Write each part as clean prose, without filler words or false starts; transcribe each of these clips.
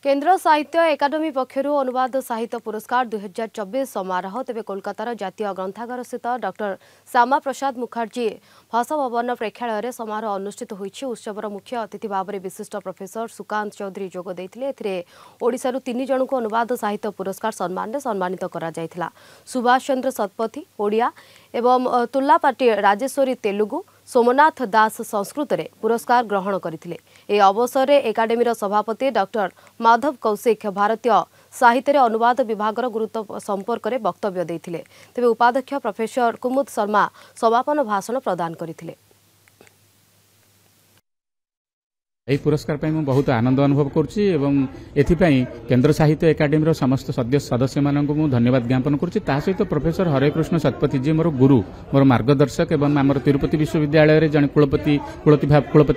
केन्द्र साहित्य एकाडेमी पक्षर अनुवाद साहित्य पुरस्कार 2024 समारोह तेज कोलकातार जातीय ग्रंथागार स्थित डॉक्टर श्यामा प्रसाद मुखर्जी भाषा भवन प्रेक्षालय समारोह अनुष्ठित होईछि। उत्सवर मुख्य अतिथि भाव में विशिष्ट प्रोफेसर सुकांत चौधरी जोग देइथिले। ओडिशारु 3 जन को अनुवाद साहित्य पुरस्कार सम्मान सम्मानित करा जायथिला। सुभाष चंद्र शतपथी ओडिया एवं तुल्लापाटी राजेश्वरी तेलुगु सोमनाथ दास संस्कृत रे पुरस्कार ग्रहण करथिले। ए अवसर में एकाडेमी सभापति डॉक्टर माधव कौशिक भारतीय साहित्य अनुवाद विभाग गुरुत्व संपर्क में वक्तव्य देथिले। तेबे उपाध्यक्ष प्रोफेसर कुमुद शर्मा समापन भाषण प्रदान करथिले। यही पुरस्कार पर मुझे बहुत आनंद अनुभव करुच्ची एवं एथिपाई केन्द्र साहित्य एकाडेमी समस्त सदस्य मानक मुझे धन्यवाद ज्ञापन करुच्ची। ता सहित प्रोफेसर हरेकृष्ण शतपथी जी मोर गुरु मोर मार्गदर्शक एवं आम तिरुपति विश्वविद्यालय जन कुलपति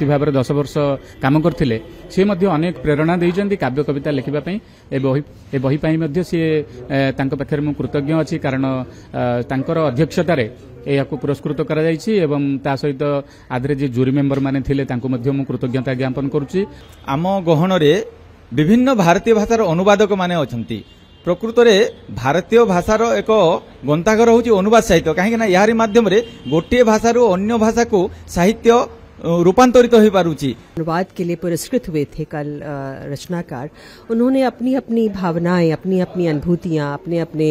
भाव में 10 वर्ष काम करते सी अनेक प्रेरणा देइछन्ति काव्य कविता लिखिबापई। ए बही सी पाखे मु कृतज्ञ अच्छी कारण तांकर अध्यक्षतार यह पुरस्कृत करा जायछि एवं ता सहित आधरे जे जूरी मेंबर माने थिले तांको मध्ये मु कृतज्ञता ज्ञापन करुच्ची। आम गहन रे विभिन्न भारतीय भाषार अनुवादक माने अछंती। प्रकृत रे भारतीय भाषार एक ग्रंथागार होछि अनुवाद साहित्य, कहीं यारी माध्यम रे गोटे भाषारू अन्य भाषा को साहित्य रूपांतरित हो पारुची। अनुवाद के लिए पुरस्कृत हुए थे कल रचनाकार। उन्होंने अपनी अपनी भावनाएं, अपनी अपनी अनुभूतियां, अपने अपने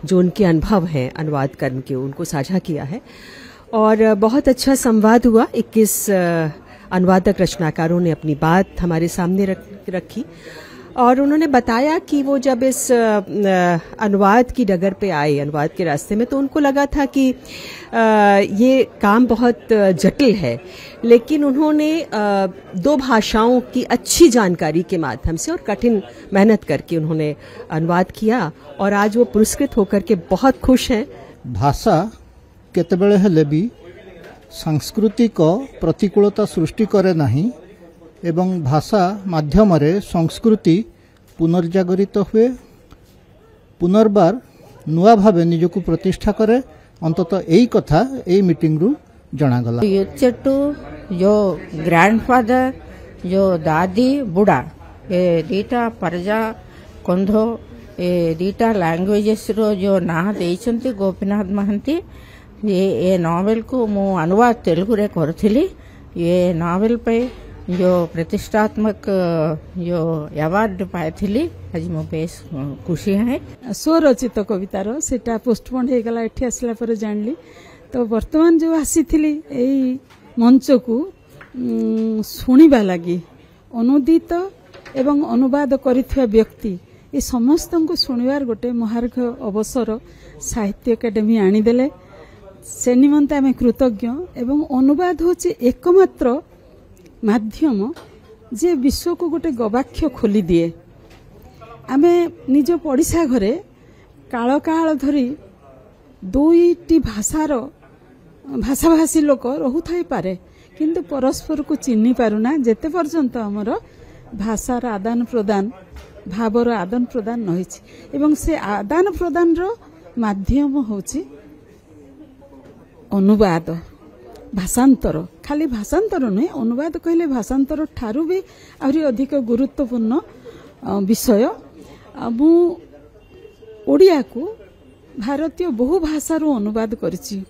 जो उनके अनुभव हैं अनुवाद कर्म के, उनको साझा किया है और बहुत अच्छा संवाद हुआ। 21 अनुवादक रचनाकारों ने अपनी बात हमारे सामने रखी और उन्होंने बताया कि वो जब इस अनुवाद की डगर पे आए, अनुवाद के रास्ते में, तो उनको लगा था कि ये काम बहुत जटिल है, लेकिन उन्होंने 2 भाषाओं की अच्छी जानकारी के माध्यम से और कठिन मेहनत करके उन्होंने अनुवाद किया और आज वो पुरस्कृत होकर के बहुत खुश हैं। भाषा केतेबेले हेले भी सांस्कृतिक प्रतिकूलता सृष्टि करे नहीं एवं भाषा माध्यम रे संस्कृति पुनर्जागरित हुए, पुनर्बार नुआ भावे निजको प्रतिष्ठा करे। अंततः यही कथा यही मीटिंग रु जनागला। युचेटू जो ग्रैंडफादर जो दादी बुढ़ा ये दीटा परजा कंधो ये दीटा लैंग्वेजेस रो जो ना देइछंती गोपीनाथ महंती। ये नॉवेल को मु अनुवाद तेलुगु रे करथिली। ये नॉवेल पे जो प्रतिष्ठात्मक जो अवार्ड पाइली आज मो बेस खुशी है। स्वरचित कवितार सेटा पोस्टपोन हो गला, एठी आसला पर जानली। तो वर्तमान जो आसीथिली एई मंच को सुनिबा लगी अनुदित एवं अनुवाद करिथिया व्यक्ति ए समस्त को सुनिबार गोटे महार्घ अवसर साहित्य एकाडेमी आनीदेले। से निमंते आमे कृतज्ञ। एवं अनुवाद होची एकमात्र माध्यम जे विश्व को गोटे गवाक्ष खोली दिए। आमे निज पड़िशा घरे काल काल धरी 2टी भाषाभाषी लोक रहुथाई पारे, किंतु परस्पर को चिन्हि पारुना जेते पर्यंत हमर भाषार आदान प्रदान भावर आदान प्रदान नहिछि। एवं से आदान प्रदान रो माध्यम होछि अनुवाद, भाषांतर। खाली भाषांतर नुहे, अनुवाद कहले भाषांतर ठारू भी आहुरी अधिक गुरुत्वपूर्ण विषय। मु ओडिया को भारतीय बहु भाषारू अनुवाद करिछि।